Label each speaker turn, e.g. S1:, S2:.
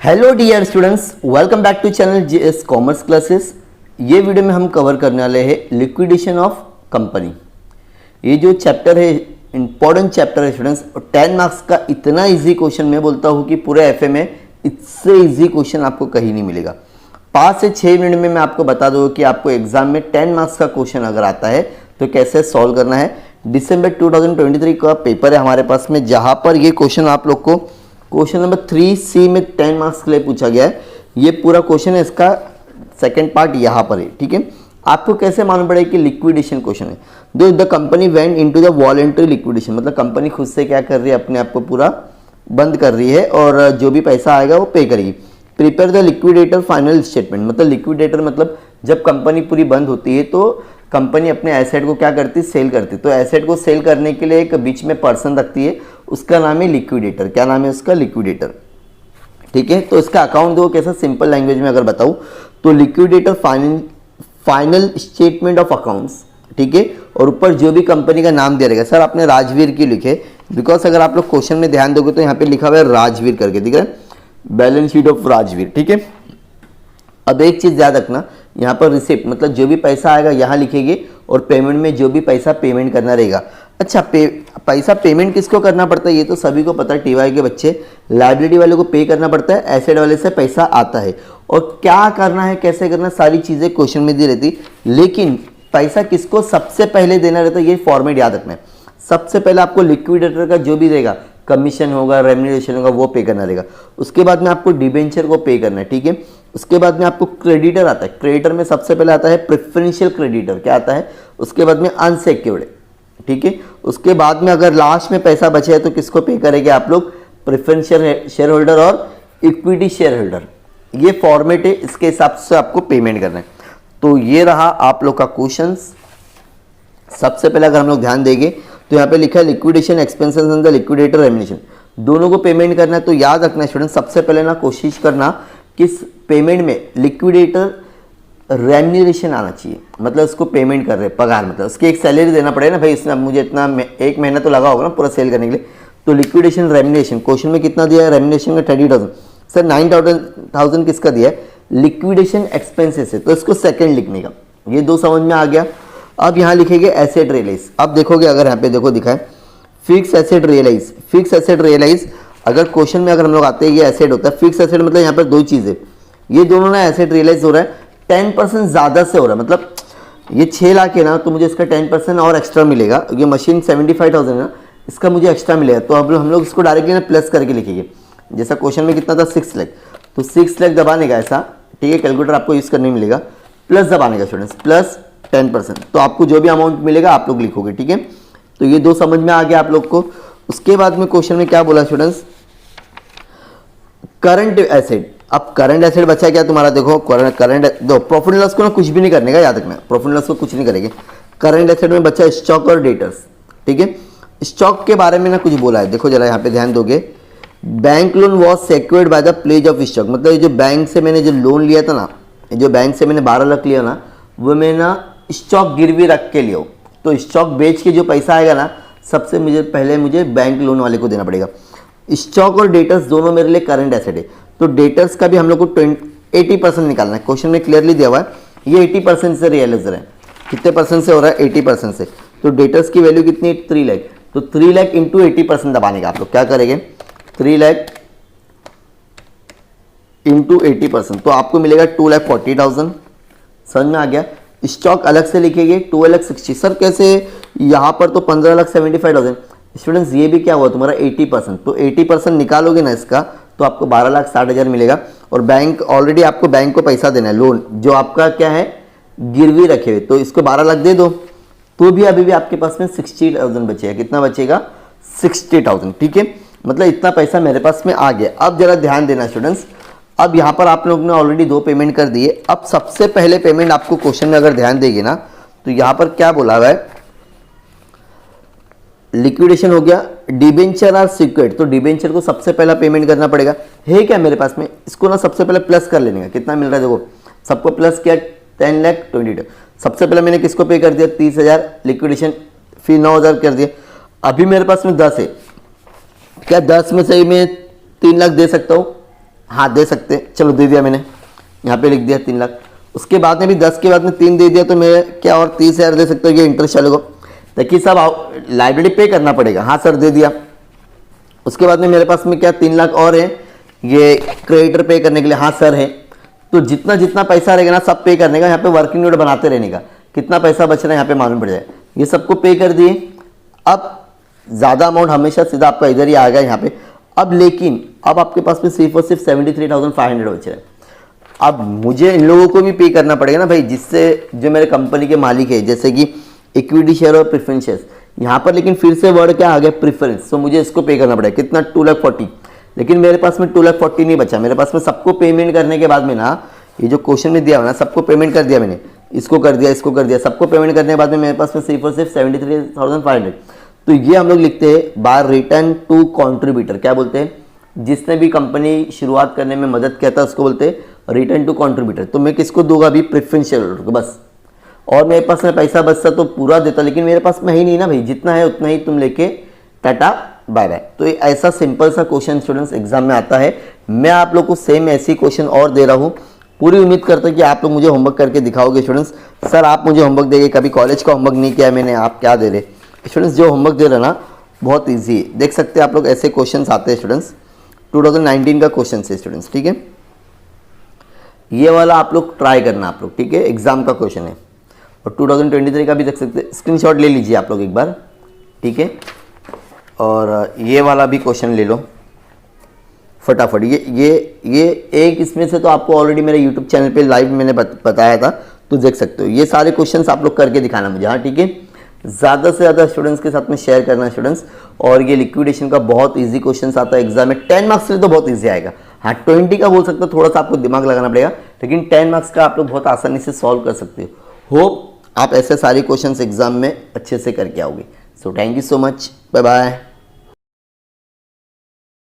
S1: Hello dear students, welcome back to channel GS commerce classes. ये video में हम cover करने वाले हैं लिक्विडेशन ऑफ कंपनी। ये जो चैप्टर है इंपॉर्टेंट चैप्टर है स्टूडेंट्स, और 10 मार्क्स का इतना इजी क्वेश्चन मैं बोलता हूँ कि पूरे एफए में इससे इजी क्वेश्चन आपको कहीं नहीं मिलेगा। 5 से 6 मिनट में मैं आपको बता दूँ कि आपको एग्जाम में 10 मार्क्स का क्वेश्चन अगर आता है तो कैसे सॉल्व करना है। दिसंबर 2023 का पेपर है हमारे पास में, जहाँ पर ये क्वेश्चन आप लोग को क्वेश्चन नंबर 3C में 10 मार्क्स के लिए पूछा गया है। ये पूरा क्वेश्चन है, इसका सेकंड पार्ट यहाँ पर है। ठीक है, आपको कैसे मालूम पड़ेगा कि लिक्विडेशन क्वेश्चन है। दो the company went into the voluntary liquidation, मतलब कंपनी खुद से क्या कर रही है, अपने आप को पूरा बंद कर रही है और जो भी पैसा आएगा वो पे करेगी। Prepare the liquidator final statement, मतलब लिक्विडेटर मतलब जब कंपनी पूरी बंद होती है तो कंपनी अपने एसेट को क्या करती है, सेल करती है। तो एसेट को सेल करने के लिए एक बीच में पर्सन रखती है, उसका नाम है लिक्विडेटर। क्या नाम है उसका? लिक्विडेटर। ठीक है, तो इसका अकाउंट दो कैसा, सिंपल लैंग्वेज में अगर बताऊं तो liquidator final statement of accounts. ठीक है, और ऊपर जो भी कंपनी का नाम दे रहेगा, सर आपने राजवीर की लिखे, बिकॉज अगर आप लोग क्वेश्चन में ध्यान दोगे तो यहाँ पे लिखा हुआ है राजवीर करके, दिख रहा है, बैलेंस शीट ऑफ राजवीर। ठीक है, अब एक चीज याद रखना, यहाँ पर रिसिप्ट मतलब जो भी पैसा आएगा यहाँ लिखेंगे, और पेमेंट में जो भी पैसा पेमेंट करना रहेगा। अच्छा, पैसा पेमेंट किसको करना पड़ता है, ये तो सभी को पता है, टीवाई के बच्चे। लाइबिलिटी वाले को पे करना पड़ता है, एसेट वाले से पैसा आता है, और क्या करना है, कैसे करना, सारी चीजें क्वेश्चन में दी रहती। लेकिन पैसा किसको सबसे पहले देना रहता है, ये फॉर्मेट याद रखना है। सबसे पहले आपको लिक्विडेटर का जो भी रहेगा, कमीशन होगा, रेम्यूनरेशन होगा, वो पे करना रहेगा। उसके बाद में आपको डिबेंचर को पे करना है। ठीक है, उसके बाद में आपको क्रेडिटर आता है। क्रेडिटर में सबसे पहले आता है प्रेफरेंशियल क्रेडिटर, क्या आता है, उसके बाद में अनसेक्योर्ड। ठीक है, उसके बाद में अगर लास्ट में पैसा बचे है तो किसको पे करेंगे आप लोग, प्रेफरेंशियल शेयर होल्डर और इक्विटी शेयर होल्डर। ये फॉर्मेट है, इसके हिसाब से आपको पेमेंट करना है। तो ये रहा आप लोग का क्वेश्चन। सबसे पहले अगर हम लोग ध्यान देंगे तो यहाँ पे लिखा है liquidation expenses and the liquidator remuneration, दोनों को पेमेंट करना है। तो याद रखना स्टूडेंट, सबसे पहले ना कोशिश करना किस पेमेंट में लिक्विडेटर रेम्यूनरेशन आना चाहिए, मतलब उसको पेमेंट कर रहे हैं, पगार, मतलब उसकी एक सैलरी देना पड़ेगा ना भाई, इसने मुझे इतना एक महीना तो लगा होगा ना पूरा सेल करने के लिए। तो लिक्विडेशन रेम्यूनरेशन क्वेश्चन में कितना दिया है, रेम्यूनरेशन का 30,000। सर 9,000 किसका दिया है, लिक्विडेशन एक्सपेंसेस है, तो इसको सेकंड लिखने का। ये दो समझ में आ गया। अब यहाँ लिखेंगे एसेट रियलाइज। अब देखोगे, अगर यहाँ पे देखो दिखा है fixed asset realise. Fixed asset realise अगर क्वेश्चन में अगर हम लोग आते हैं, ये एसेट होता है। फिक्स एसेट मतलब यहाँ पर दो चीजें, ये दोनों ना एसेट रियलाइज हो रहा है 10% ज्यादा से हो रहा है, मतलब ये 6 लाख है ना, तो मुझे इसका 10% और एक्स्ट्रा मिलेगा। ये मशीन 75,000 है ना, इसका मुझे एक्स्ट्रा मिलेगा। तो अब हम लोग इसको डायरेक्टली ना प्लस करके लिखेंगे। जैसा क्वेश्चन में कितना था, 6 लाख, तो 6 लाख दबाने का ऐसा। ठीक है, कैलकुलेटर आपको यूज करने मिलेगा, प्लस दबाने का स्टूडेंट्स, प्लस 10%। तो आपको जो भी अमाउंट मिलेगा आप लोग लिखोगे। ठीक है, तो ये दो समझ में आ गया आप लोग को। उसके बाद में क्वेश्चन में क्या बोला स्टूडेंट्स, करंट एसेट। अब करंट एसेट बचा क्या तुम्हारा, देखो करंट दो, प्रॉफिट एंड लॉस को ना कुछ भी नहीं करने का, याद रखना, प्रॉफिट एंड लॉस को कुछ नहीं करेंगे। करंट एसेट में बचा स्टॉक और डेटर्स। ठीक है, स्टॉक के बारे में ना कुछ बोला है, देखो जरा यहाँ पे ध्यान दोगे। Bank loan was secured by the pledge of stock, मतलब ये जो बैंक से मैंने जो लोन लिया था ना, जो बैंक से मैंने 12 लाख लिया ना, वो मैं ना स्टॉक गिरवी रख के लिया। तो स्टॉक बेच के जो पैसा आएगा ना, सबसे मुझे बैंक लोन वाले को देना पड़ेगा। स्टॉक और डेटर्स दोनों मेरे लिए करंट एसेट है, तो डेटर्स का भी हम लोग को 80% निकालना है। क्वेश्चन में क्लियरली दिया हुआ है, ये 80% से रियलाइज है। कितने परसेंट से हो रहा है, 80% से। तो डेटर्स की वैल्यू कितनी है, 3 लाख। तो 3 लाख इंटू 80% दबाने का आप लोग क्या करेंगे, 3 लाख इंटू 80%, तो आपको मिलेगा 2,40,000। समझ में आ गया। स्टॉक अलग से लिखेंगे 12,60,000। सर कैसे, यहाँ पर तो 15,75,000। स्टूडेंट्स ये भी क्या हुआ तुम्हारा 80%, तो 80% निकालोगे ना इसका, तो आपको 12,60,000 मिलेगा। और बैंक ऑलरेडी आपको बैंक को पैसा देना है, लोन जो आपका क्या है गिरवी रखे हुए, तो इसको 12 लाख दे दो, तो भी अभी भी आपके पास में 60,000 बचेगा। कितना बचेगा, 60,000। ठीक है, मतलब इतना पैसा मेरे पास में आ गया। अब जरा ध्यान देना स्टूडेंट्स, अब यहाँ पर आप लोग ने ऑलरेडी 2 पेमेंट कर दिए। अब सबसे पहले पेमेंट आपको क्वेश्चन में अगर ध्यान देंगे ना, तो यहाँ पर क्या बोला हुआ है, लिक्विडेशन हो गया, डिबेंचर आर सिक्योर्ड, तो डिबेंचर को सबसे पहला पेमेंट करना पड़ेगा। है क्या मेरे पास में, इसको ना सबसे पहले प्लस कर लेने का। कितना मिल रहा है देखो, सबको प्लस किया 10,22,000। सबसे पहले मैंने किसको पे कर दिया, 30,000 लिक्विडेशन, फिर 9,000 कर दिया। अभी मेरे पास में 10 है, क्या 10 में से ही मैं 3 लाख दे सकता हूँ, हाँ दे सकते हैं, चलो दे दिया मैंने, यहाँ पे लिख दिया 3 लाख। उसके बाद में भी 10 के बाद में 3 दे दिया तो मैं क्या और 30,000 दे सकते हो, ये इंटरेस्ट चलेगा। देखिए सब लाइबिलिटी पे करना पड़ेगा। हाँ सर दे दिया। उसके बाद में मेरे पास में क्या 3 लाख और है ये क्रेडिटर पे करने के लिए। हाँ सर है। तो जितना जितना पैसा रहेगा ना सब पे करने का, यहाँ पे वर्किंग नोट बनाते रहने का, कितना पैसा बच रहा है यहाँ पे मालूम पड़ जाए। ये सबको पे कर दिए। अब ज़्यादा अमाउंट हमेशा सीधा आपका इधर ही आ गया यहाँ पे। अब लेकिन अब आपके पास में सिर्फ और सिर्फ 73,500 बच रहा है। अब मुझे इन लोगों को भी पे करना पड़ेगा ना भाई, जिससे जो मेरे कंपनी के मालिक है, जैसे कि इक्विटी शेयर और प्रेफरेंस शेयर। यहाँ पर लेकिन फिर से वर्ड क्या आ गया, प्रेफरेंस। तो मुझे इसको पे करना पड़ेगा कितना, 2,40,000। लेकिन मेरे पास में 2,40,000 नहीं बचा। मेरे पास में सबको पेमेंट करने के बाद में ना, ये जो क्वेश्चन में दिया हुआ ना, सबको पेमेंट कर दिया मैंने, इसको कर दिया, इसको कर दिया, सबको पेमेंट करने के बाद में मेरे पास में सिर्फ और सिर्फ 73,500। तो ये हम लोग लिखते हैं बाय रिटर्न टू कॉन्ट्रीब्यूटर। क्या बोलते हैं, जिसने भी कंपनी शुरुआत करने में मदद किया था उसको बोलते हैं रिटर्न टू कॉन्ट्रीब्यूटर। तो मैं किसको दूंगा अभी, प्रेफरेंस शेयर होल्डर को बस। और मेरे पास में पैसा बचता तो पूरा देता, लेकिन मेरे पास में ही नहीं ना भाई, जितना है उतना ही तुम लेके टाटा बाय बाय। तो ये ऐसा सिंपल सा क्वेश्चन स्टूडेंट्स एग्जाम में आता है। मैं आप लोग को सेम ऐसी क्वेश्चन और दे रहा हूँ। पूरी उम्मीद करता हूँ कि आप लोग मुझे होमवर्क करके दिखाओगे स्टूडेंट्स। सर आप मुझे होमवर्क देंगे, कभी कॉलेज का होमवर्क नहीं किया मैंने, आप क्या दे रहे स्टूडेंट्स। जो होमवर्क दे रहे ना बहुत ईजी है, देख सकते हैं आप लोग, ऐसे क्वेश्चन आते हैं स्टूडेंट्स। 2019 का क्वेश्चन है स्टूडेंट्स, ठीक है। ये वाला आप लोग ट्राई करना आप लोग, ठीक है, एग्जाम का क्वेश्चन है। और 2023 का भी देख सकते हैं, स्क्रीनशॉट ले लीजिए आप लोग एक बार, ठीक है। और ये वाला भी क्वेश्चन ले लो फटाफट। ये एक इसमें से तो आपको ऑलरेडी मेरे यूट्यूब चैनल पे लाइव मैंने बताया था, तो देख सकते हो। ये सारे क्वेश्चंस आप लोग करके दिखाना मुझे, हाँ ठीक है। ज़्यादा से ज़्यादा स्टूडेंट्स के साथ में शेयर करना स्टूडेंट्स। और ये लिक्विडेशन का बहुत इजी क्वेश्चन आता है एग्जाम में, 10 मार्क्स से तो बहुत ईजी आएगा। हाँ 20 का बोल सकते हो, थोड़ा सा आपको दिमाग लगाना पड़ेगा, लेकिन 10 मार्क्स का आप लोग बहुत आसानी से सॉल्व कर सकते हो। होप आप ऐसे सारे क्वेश्चंस एग्जाम में अच्छे से करके आओगे। So thank you so much, bye bye.